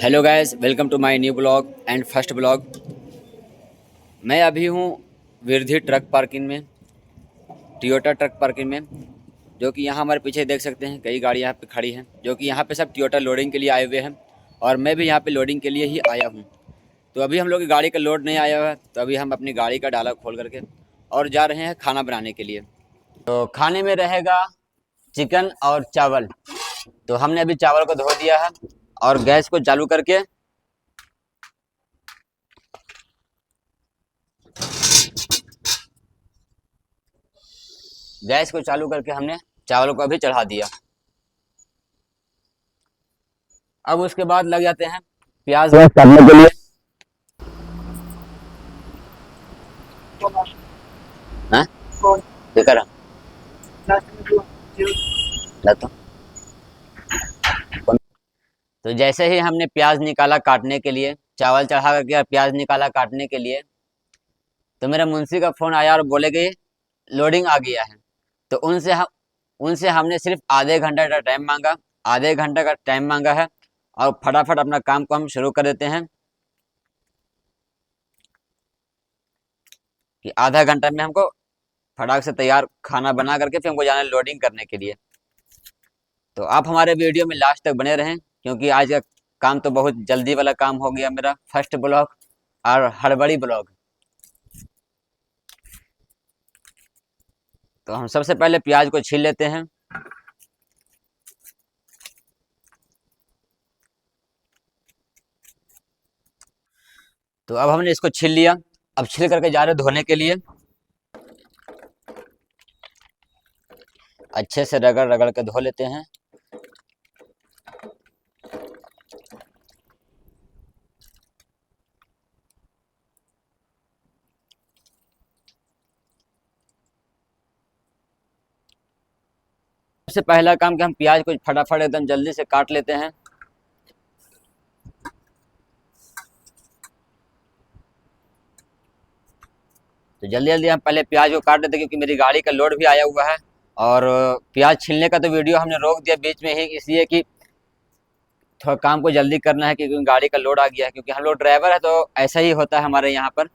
Hello guys, welcome to my new blog and first blog. मैं अभी हूँ विरधि ट्रक पार्किंग में, टोयोटा ट्रक पार्किंग में, जो कि यहाँ हमारे पीछे देख सकते हैं कई गाड़ियाँ यहाँ पे खड़ी हैं, जो कि यहाँ पे सब टोयोटा लोडिंग के लिए आए हुए हैं और मैं भी यहाँ पे लोडिंग के लिए ही आया हूँ। तो अभी हम लोग की गाड़ी का लोड नहीं आया हुआ है, तो अभी हम अपनी गाड़ी का डाला खोल करके और जा रहे हैं खाना बनाने के लिए। तो खाने में रहेगा चिकन और चावल। तो हमने अभी चावल को धो दिया है और गैस को चालू करके हमने चावल को अभी चढ़ा दिया। अब उसके बाद लग जाते हैं प्याज काटने के लिए। हाँ? बेकार है। ला तो जैसे ही हमने प्याज निकाला काटने के लिए, चावल चढ़ा करके और प्याज निकाला काटने के लिए, तो मेरा मुंशी का फोन आया और बोले कि लोडिंग आ गया है। तो उनसे हमने सिर्फ आधे घंटे का टाइम मांगा। आधे घंटे का टाइम मांगा है और फटाफट अपना काम को हम शुरू कर देते हैं कि आधा घंटा में हमको फटाक से तैयार खाना बना करके फिर हमको जाना है लोडिंग करने के लिए। तो आप हमारे वीडियो में लास्ट तक बने रहें, क्योंकि आज का काम तो बहुत जल्दी वाला काम हो गया मेरा, फर्स्ट ब्लॉग और हड़बड़ी ब्लॉग। तो हम सबसे पहले प्याज को छील लेते हैं। तो अब हमने इसको छील लिया। अब छील करके जा रहे धोने के लिए। अच्छे से रगड़ रगड़ के धो लेते हैं। सबसे पहला काम कि हम प्याज को फटाफट एकदम जल्दी से काट लेते हैं। तो जल्दी जल्दी हम पहले प्याज को काट लेते हैं, क्योंकि मेरी गाड़ी का लोड भी आया हुआ है। और प्याज छीलने का तो वीडियो हमने रोक दिया बीच में ही, इसलिए कि थोड़ा काम को जल्दी करना है, क्योंकि गाड़ी का लोड आ गया है। क्योंकि हम लोग ड्राइवर है तो ऐसा ही होता है हमारे यहाँ पर।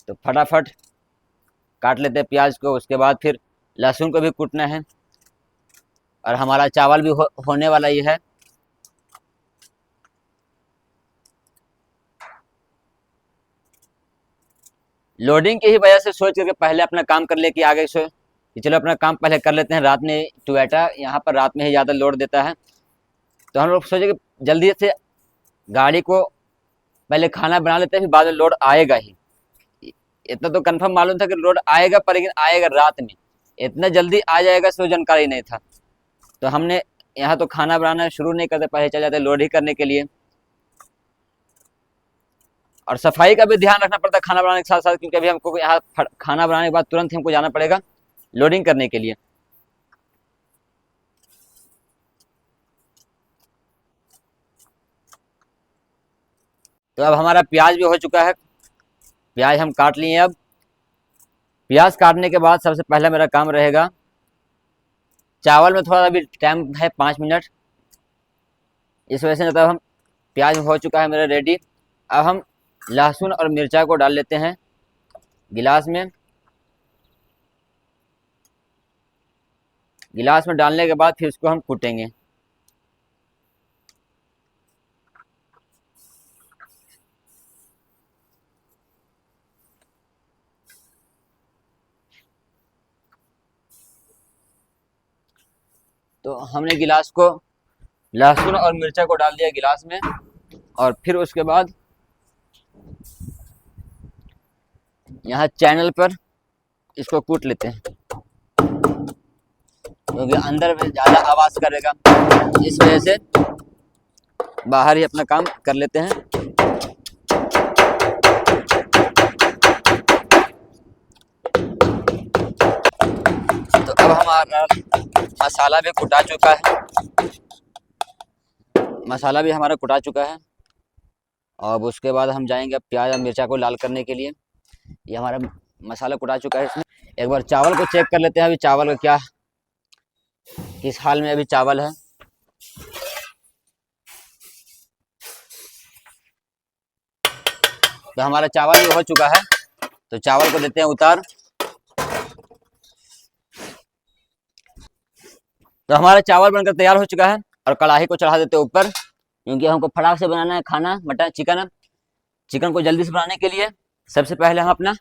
तो फटाफट काट लेते हैं प्याज को। उसके बाद फिर लहसुन को भी कूटना है और हमारा चावल भी होने वाला ही है। लोडिंग की ही वजह से सोच करके पहले अपना काम कर ले कि आगे से कि चलो अपना काम पहले कर लेते हैं। रात में टोयोटा यहाँ पर रात में ही ज़्यादा लोड देता है, तो हम लोग सोचे कि जल्दी से गाड़ी को पहले खाना बना लेते हैं, फिर बाद में लोड आएगा ही। इतना तो कंफर्म मालूम था कि लोड आएगा, पर लेकिन आएगा रात में। इतना जल्दी आ जाएगा सो जानकारी नहीं था। तो हमने यहाँ तो खाना बनाना शुरू नहीं करते, पहले चल जाते लोड ही करने के लिए। और सफाई का भी ध्यान रखना पड़ता है खाना बनाने के साथ साथ, क्योंकि अभी हमको यहाँ खाना बनाने के बाद तुरंत ही हमको जाना पड़ेगा लोडिंग करने के लिए। तो अब हमारा प्याज भी हो चुका है। प्याज हम काट लिए। अब प्याज काटने के बाद सबसे पहला मेरा काम रहेगा, चावल में थोड़ा अभी टाइम है 5 मिनट, इस वजह से मतलब हम प्याज हो चुका है मेरा रेडी। अब हम लहसुन और मिर्चा को डाल लेते हैं गिलास में। गिलास में डालने के बाद फिर उसको हम कूटेंगे। तो हमने गिलास को लहसुन और मिर्चा को डाल दिया गिलास में, और फिर उसके बाद यहाँ चैनल पर इसको कूट लेते हैं, क्योंकि अंदर में ज़्यादा आवाज़ करेगा, इस वजह से बाहर ही अपना काम कर लेते हैं। तो अब हमारा मसाला भी कुटा चुका है। मसाला भी हमारा कुटा चुका है। अब उसके बाद हम जाएंगे प्याज और मिर्चा को लाल करने के लिए। ये हमारा मसाला कुटा चुका है इसमें। एक बार चावल को चेक कर लेते हैं, अभी चावल का क्या किस हाल में अभी चावल है। तो हमारा चावल भी हो चुका है, तो चावल को देते हैं उतार। तो हमारा चावल बनकर तैयार हो चुका है और कढ़ाई को चढ़ा देते हैं ऊपर, क्योंकि हमको फटाक से बनाना है खाना मटन चिकन। चिकन को जल्दी से बनाने के लिए सबसे पहले हम अपना,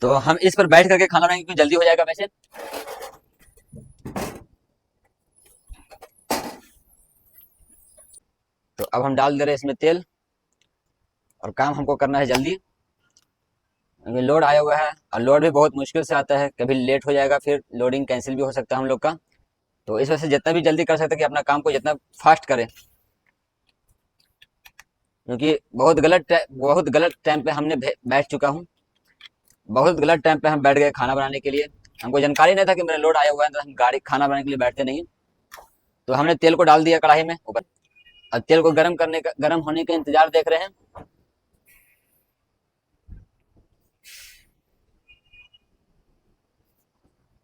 तो हम इस पर बैठ करके खाना बनाएंगे क्योंकि जल्दी हो जाएगा वैसे। तो अब हम डाल दे रहे हैं इसमें तेल, और काम हमको करना है जल्दी, क्योंकि लोड आया हुआ है और लोड भी बहुत मुश्किल से आता है, कभी लेट हो जाएगा, फिर लोडिंग कैंसिल भी हो सकता है हम लोग का। तो इस वजह से जितना भी जल्दी कर सकते हैं कि अपना काम को जितना फास्ट करें, क्योंकि बहुत गलत टाइम पे हमने बैठ चुका हूँ। बहुत गलत टाइम पे हम बैठ गए खाना बनाने के लिए। हमको जानकारी नहीं था कि मेरा लोड आया हुआ है, तो हम गाड़ी खाना बनाने के लिए बैठते नहीं। तो हमने तेल को डाल दिया कढ़ाई में ऊपर, और तेल को गर्म होने का इंतजार देख रहे हैं।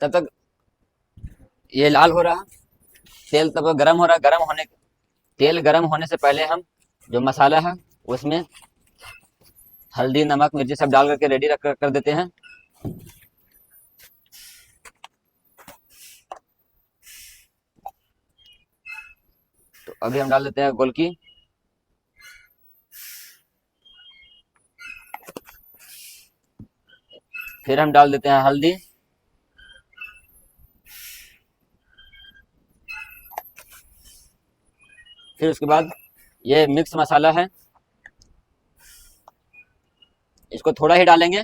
तब तक ये लाल हो रहा, तेल तब तक गर्म हो रहा। तेल गर्म होने से पहले हम जो मसाला है उसमें हल्दी नमक मिर्ची सब डाल करके रेडी रख कर देते हैं। तो अभी हम डाल देते हैं गोलकी, फिर हम डाल देते हैं हल्दी, फिर उसके बाद ये मिक्स मसाला है, इसको थोड़ा ही डालेंगे।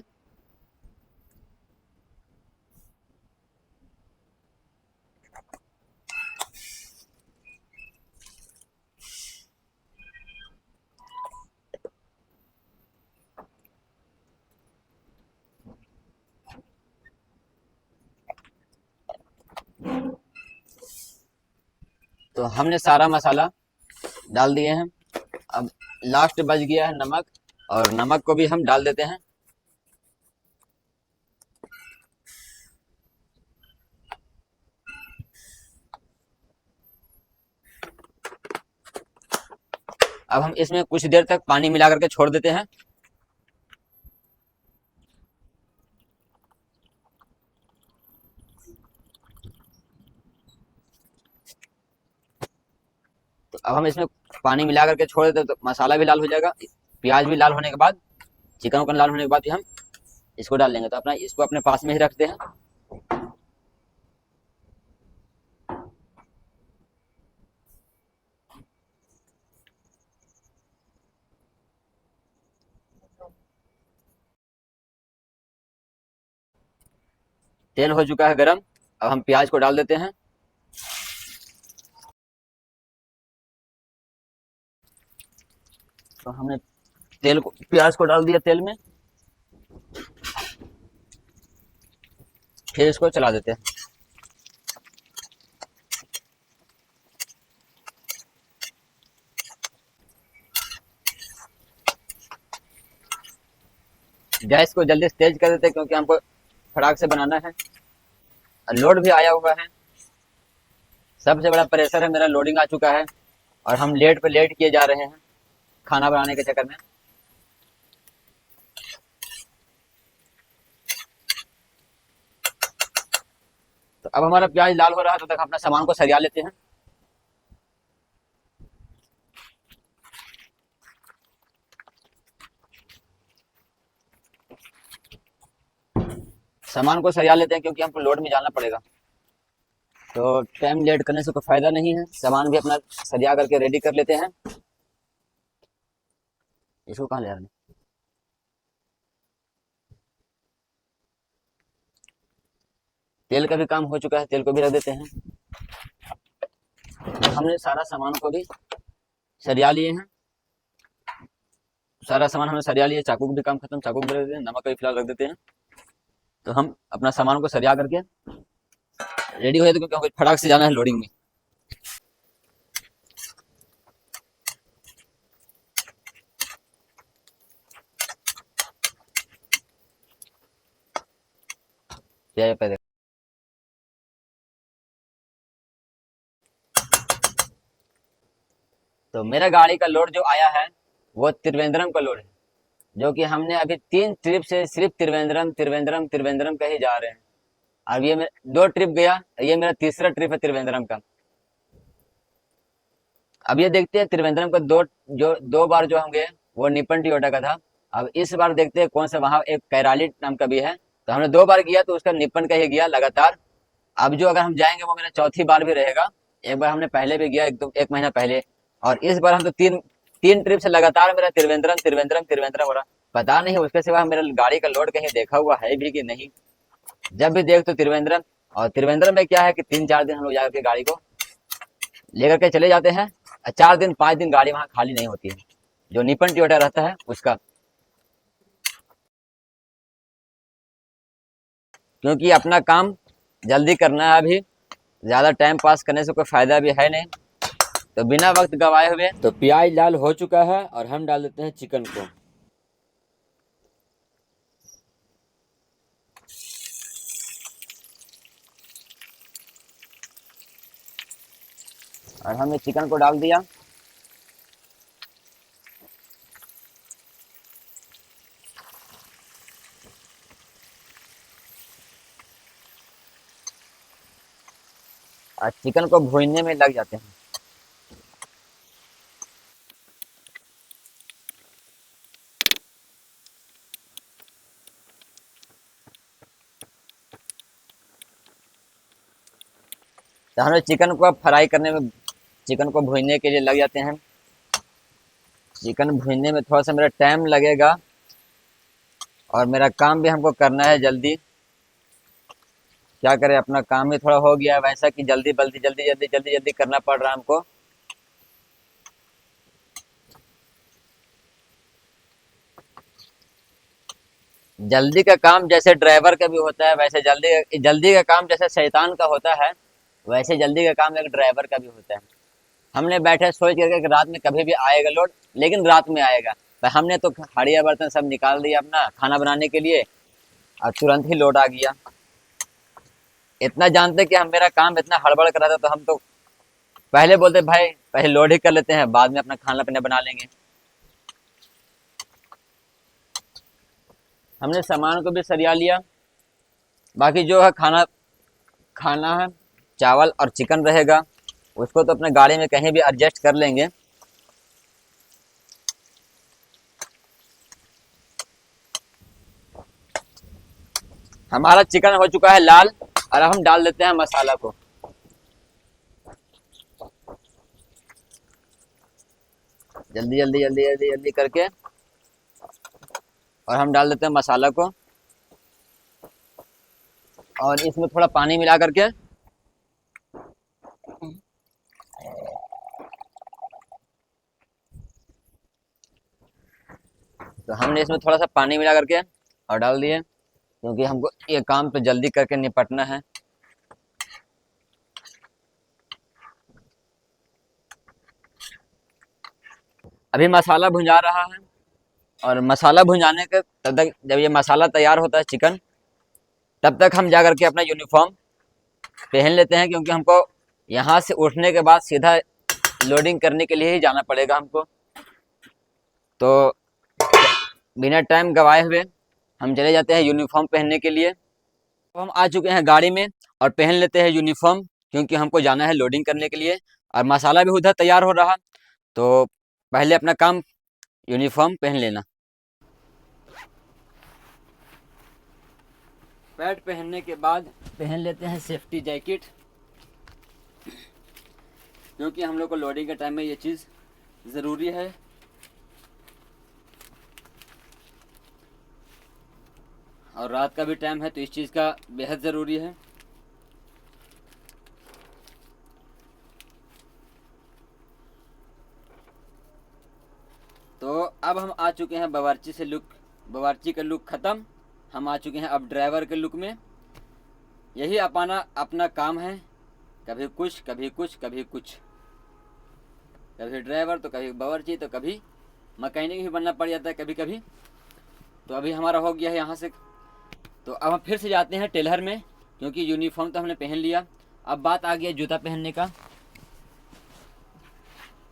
तो हमने सारा मसाला डाल दिए हैं। अब लास्ट बच गया है नमक, और नमक को भी हम डाल देते हैं। अब हम इसमें कुछ देर तक पानी मिला करके छोड़ देते हैं। तो अब हम इसमें पानी मिला करके छोड़ देते हैं, तो मसाला भी लाल हो जाएगा, प्याज भी लाल होने के बाद, चिकन उकन लाल होने के बाद भी हम इसको डाल लेंगे। तो अपना इसको अपने पास में ही रखते हैं। तेल हो चुका है गरम, अब हम प्याज को डाल देते हैं। तो हमने प्याज को डाल दिया तेल में, फिर इसको चला देते हैं। गैस को जल्दी से तेज कर देते हैं, क्योंकि हमको फटाक से बनाना है। लोड भी आया हुआ है, सबसे बड़ा प्रेशर है मेरा, लोडिंग आ चुका है, और हम लेट पे लेट किए जा रहे हैं खाना बनाने के चक्कर में। तो अब हमारा प्याज लाल हो रहा है, तो तक अपना सामान को सरिया लेते हैं। सामान को सरिया लेते हैं, क्योंकि हमको लोड में जाना पड़ेगा। तो टाइम लेट करने से कोई फायदा नहीं है, सामान भी अपना सरिया करके रेडी कर लेते हैं। इसको कहाँ ले आ रहे हैं? तेल का भी काम हो चुका है, तेल को भी रख देते हैं। तो हमने सारा सामान को भी सरिया लिए हैं, सारा सामान हमने सरिया लिया। चाकू का भी काम खत्म, चाकू भी रख देते हैं, नमक का भी फिलहाल रख देते हैं। तो हम अपना सामान को सरिया करके रेडी हो जाते, क्योंकि हमको फटाक से जाना है लोडिंग में। ये पे देखो। तो मेरा गाड़ी का लोड जो आया है वो त्रिवेंद्रम का लोड है, जो कि हमने अभी 3 ट्रिप से सिर्फ त्रिवेंद्रम त्रिवेंद्रम त्रिवेंद्रम का ही जा रहे हैं। अब ये मेरा 2 ट्रिप गया, ये मेरा तीसरा ट्रिप है त्रिवेंद्रम का। अब ये देखते हैं त्रिवेंद्रम का जो 2 बार जो हम गए वो निपन टियोटा का था। अब इस बार देखते हैं कौन सा, वहाँ एक कैराली नाम का भी है, तो हमने 2 बार किया तो उसका निपन का ही गया लगातार। अब जो अगर हम जाएंगे वो मेरा चौथी बार भी रहेगा। एक बार हमने पहले भी गया, 1 महीना पहले, और इस बार हम तो तीन तीन ट्रिप से लगातार मेरा त्रिवेंद्रम त्रिवेंद्रम त्रिवेंद्रम हो रहा। पता नहीं उसके सिवा मेरा गाड़ी का लोड कहीं देखा हुआ है भी कि नहीं। जब भी देख तो त्रिवेंद्रम। और त्रिवेंद्रम में क्या है कि 3-4 दिन हम लोग जाकर के गाड़ी को लेकर के चले जाते हैं, 4 दिन 5 दिन गाड़ी वहां खाली नहीं होती है, जो निपन टोयोटा रहता है उसका। क्योंकि अपना काम जल्दी करना है, अभी ज्यादा टाइम पास करने से कोई फायदा भी है नहीं। तो बिना वक्त गवाए हुए तो प्याज लाल हो चुका है और हम डाल देते हैं चिकन को। और हमने चिकन को डाल दिया। और चिकन को भूनने में लग जाते हैं। तो हमने चिकन को अब फ्राई करने में, चिकन को भूनने के लिए लग जाते हैं। चिकन भूनने में थोड़ा सा मेरा टाइम लगेगा और मेरा काम भी हमको करना है जल्दी। क्या करें, अपना काम ही थोड़ा हो गया है वैसा कि जल्दी जल्दी जल्दी जल्दी जल्दी जल्दी करना पड़ रहा है हमको। जल्दी का काम जैसे ड्राइवर का भी होता है, वैसे जल्दी जल्दी का काम जैसे शैतान का होता है, वैसे जल्दी का काम एक ड्राइवर का भी होता है। हमने बैठे सोच करके कि रात में कभी भी आएगा लोड, लेकिन रात में आएगा। पर हमने तो हड़िया बर्तन सब निकाल दिया अपना खाना बनाने के लिए, और तुरंत ही लोड आ गया। इतना जानते कि हम मेरा काम इतना हड़बड़ करा था, तो हम तो पहले बोलते भाई पहले लोड ही कर लेते हैं, बाद में अपना खाना पीना बना लेंगे। हमने सामान को भी सरिया लिया। बाकी जो है खाना खाना है, चावल और चिकन रहेगा, उसको तो अपने गाड़ी में कहीं भी एडजस्ट कर लेंगे। हमारा चिकन हो चुका है लाल, और अब हम डाल देते हैं मसाला को। जल्दी जल्दी जल्दी जल्दी जल्दी करके, और हम डाल देते हैं मसाला को, और इसमें थोड़ा पानी मिला करके। तो हमने इसमें थोड़ा सा पानी मिला करके और डाल दिए, क्योंकि हमको ये काम तो जल्दी करके निपटना है। अभी मसाला भुंजा रहा है, और मसाला भुंजाने के तब तक जब ये मसाला तैयार होता है चिकन, तब तक हम जा करके अपना यूनिफॉर्म पहन लेते हैं, क्योंकि हमको यहाँ से उठने के बाद सीधा लोडिंग करने के लिए ही जाना पड़ेगा हमको। तो बिना टाइम गवाए हुए हम चले जाते हैं यूनिफॉर्म पहनने के लिए। तो हम आ चुके हैं गाड़ी में और पहन लेते हैं यूनिफॉर्म, क्योंकि हमको जाना है लोडिंग करने के लिए। और मसाला भी उधर तैयार हो रहा, तो पहले अपना काम यूनिफॉर्म पहन लेना। पैड पहनने के बाद पहन लेते हैं सेफ्टी जैकेट, क्योंकि हम लोग को लोडिंग के टाइम में ये चीज़ ज़रूरी है। और रात का भी टाइम है, तो इस चीज़ का बेहद ज़रूरी है। तो अब हम आ चुके हैं बावर्ची का लुक ख़त्म। हम आ चुके हैं अब ड्राइवर के लुक में। यही अपना अपना काम है, कभी कुछ कभी कुछ कभी कुछ, कभी ड्राइवर तो कभी बावर्ची तो कभी मैकेनिक भी बनना पड़ जाता है कभी कभी। तो अभी हमारा हो गया है यहाँ से तो अब हम फिर से जाते हैं टेलर में, क्योंकि यूनिफॉर्म तो हमने पहन लिया। अब बात आ गया जूता पहनने का,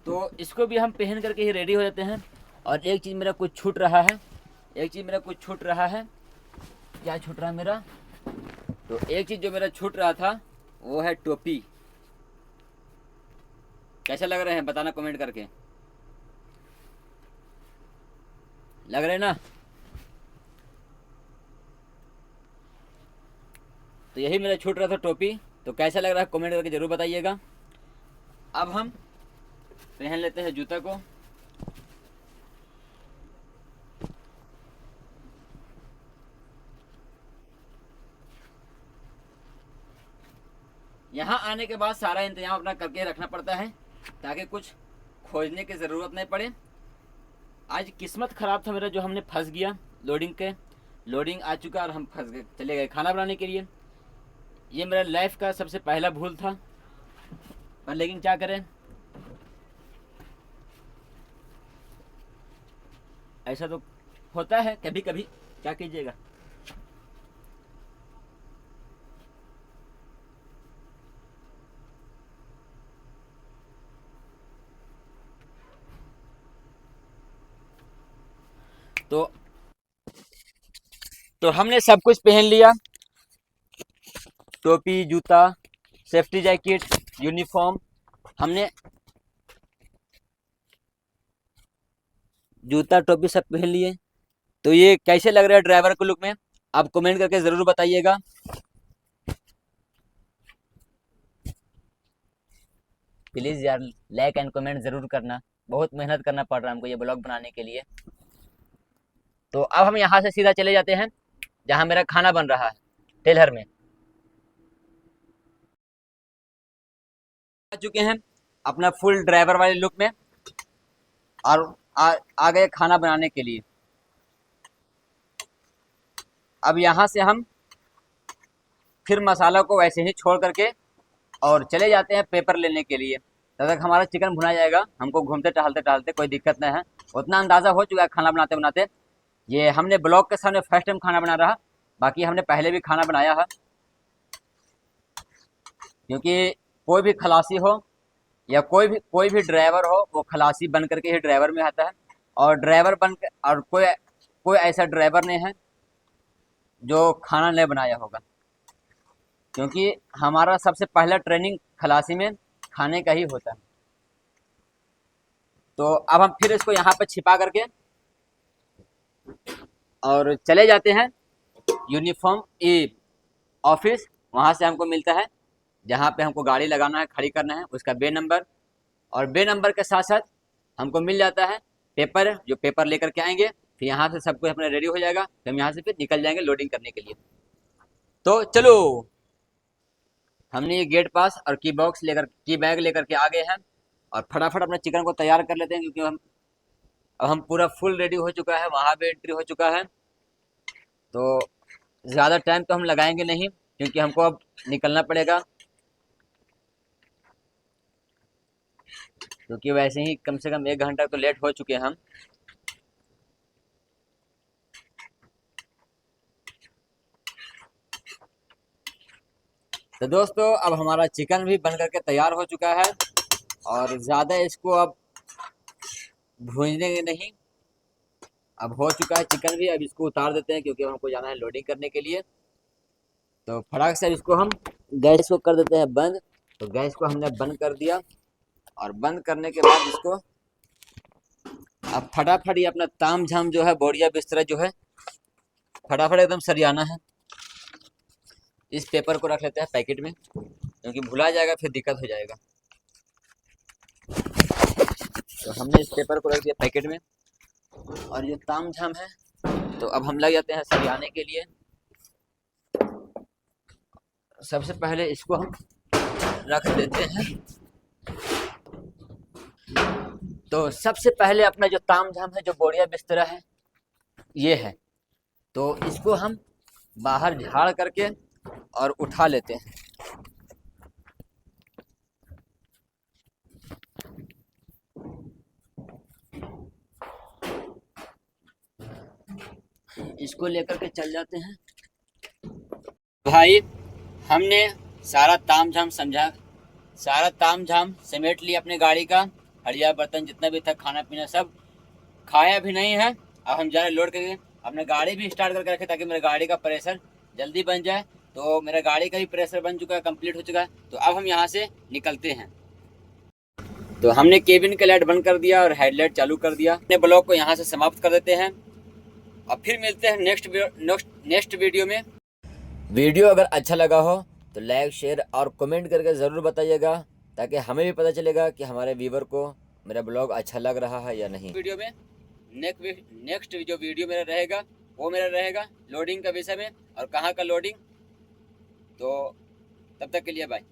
तो इसको भी हम पहन करके ही रेडी हो जाते हैं। और एक चीज़ मेरा कुछ छूट रहा है, क्या छूट रहा है मेरा? तो एक चीज़ जो मेरा छूट रहा था वो है टोपी। कैसे लग रहे हैं बताना कमेंट करके, लग रहे हैं ना? तो यही मेरा छूट रहा था टोपी। तो कैसा लग रहा है कमेंट करके ज़रूर बताइएगा। अब हम पहन लेते हैं जूता को। यहाँ आने के बाद सारा इंतजाम अपना करके रखना पड़ता है, ताकि कुछ खोजने की ज़रूरत नहीं पड़े। आज किस्मत ख़राब था मेरा, जो हमने फंस गया लोडिंग आ चुका और हम फंस गए, चले गए खाना बनाने के लिए। ये मेरा लाइफ का सबसे पहला भूल था, पर लेकिन क्या करें, ऐसा तो होता है कभी कभी, क्या कीजिएगा। तो हमने सब कुछ पहन लिया, टोपी, जूता, सेफ्टी जैकेट, यूनिफॉर्म। हमने जूता टोपी सब पहन लिए। तो ये कैसे लग रहा है ड्राइवर को लुक में, आप कमेंट करके ज़रूर बताइएगा। प्लीज़ यार लाइक एंड कमेंट ज़रूर करना, बहुत मेहनत करना पड़ रहा है हमको ये ब्लॉग बनाने के लिए। तो अब हम यहाँ से सीधा चले जाते हैं जहाँ मेरा खाना बन रहा है, टेलर में आ चुके हैं अपना फुल ड्राइवर वाले लुक में, और आ गए खाना बनाने के लिए। अब यहाँ से हम फिर मसाला को वैसे ही छोड़ करके और चले जाते हैं पेपर लेने के लिए। तब तक हमारा चिकन भुना जाएगा, हमको घूमते टहलते टहलते कोई दिक्कत नहीं है। उतना अंदाज़ा हो चुका है खाना बनाते बनाते। ये हमने ब्लॉग के सामने फर्स्ट टाइम खाना बना रहा, बाकी हमने पहले भी खाना बनाया है, क्योंकि कोई भी खलासी हो या कोई भी ड्राइवर हो, वो खलासी बन करके ही ड्राइवर में आता है। और ड्राइवर बन कर, और कोई कोई ऐसा ड्राइवर नहीं है जो खाना नहीं बनाया होगा, क्योंकि हमारा सबसे पहला ट्रेनिंग खलासी में खाने का ही होता है। तो अब हम फिर इसको यहाँ पर छिपा करके और चले जाते हैं यूनिफॉर्म ई ऑफिस। वहाँ से हमको मिलता है जहाँ पे हमको गाड़ी लगाना है, खड़ी करना है, उसका बे नंबर। और बे नंबर के साथ साथ हमको मिल जाता है पेपर, जो पेपर लेकर के आएंगे। फिर यहाँ से सब कुछ अपना रेडी हो जाएगा, फिर हम यहाँ से फिर निकल जाएंगे लोडिंग करने के लिए। तो चलो, हमने ये गेट पास और की बैग लेकर के आ गए हैं, और फटाफट अपने चिकन को तैयार कर लेते हैं, क्योंकि हम पूरा फुल रेडी हो चुका है, वहाँ भी एंट्री हो चुका है। तो ज़्यादा टाइम तो हम लगाएंगे नहीं, क्योंकि हमको अब निकलना पड़ेगा, क्योंकि वैसे ही कम से कम 1 घंटा तो लेट हो चुके हैं हम। तो दोस्तों अब हमारा चिकन भी बन करके तैयार हो चुका है, और ज़्यादा इसको अब भूनने नहीं, अब हो चुका है चिकन भी। अब इसको उतार देते हैं, क्योंकि अब हमको जाना है लोडिंग करने के लिए। तो फटाक से इसको हम गैस को कर देते हैं बंद। तो गैस को हमने बंद कर दिया, और बंद करने के बाद इसको अब फटाफट ये अपना ताम झाम जो है, बोरिया बिस्तरा जो है, फटाफट एकदम सरियाना है। इस पेपर को रख लेते हैं पैकेट में, क्योंकि भुला जाएगा फिर दिक्कत हो जाएगा। तो हमने इस पेपर को रख दिया पैकेट में, और ये ताम झाम है। तो अब हम लग जाते हैं सरियाने के लिए। सबसे पहले इसको हम रख देते हैं। तो सबसे पहले अपना जो ताम झाम है, जो बोरिया बिस्तरा है, ये है। तो इसको हम बाहर झाड़ करके और उठा लेते हैं। इसको लेकर के चल जाते हैं भाई हमने सारा तामझाम समझा, सारा तामझाम समेट लिया अपने गाड़ी का, हड़िया बर्तन जितना भी था, खाना पीना सब खाया भी नहीं है। अब हम जा रहे लोड करके, अपने गाड़ी भी स्टार्ट करके रखे ताकि मेरे गाड़ी का प्रेशर जल्दी बन जाए। तो मेरा गाड़ी का भी प्रेशर बन चुका है, कंप्लीट हो चुका है। तो अब हम यहाँ से निकलते हैं। तो हमने केबिन का लाइट बंद कर दिया और हेडलाइट चालू कर दिया। अपने ब्लॉग को यहाँ से समाप्त कर देते हैं और फिर मिलते हैं नेक्स्ट वीडियो में। वीडियो अगर अच्छा लगा हो तो लाइक, शेयर और कमेंट करके ज़रूर बताइएगा, ताकि हमें भी पता चलेगा कि हमारे व्यूवर को मेरा ब्लॉग अच्छा लग रहा है या नहीं। वीडियो में नेक्स्ट जो वीडियो मेरा रहेगा वो मेरा रहेगा लोडिंग का विषय में, और कहाँ का लोडिंग। तो तब तक के लिए बाय।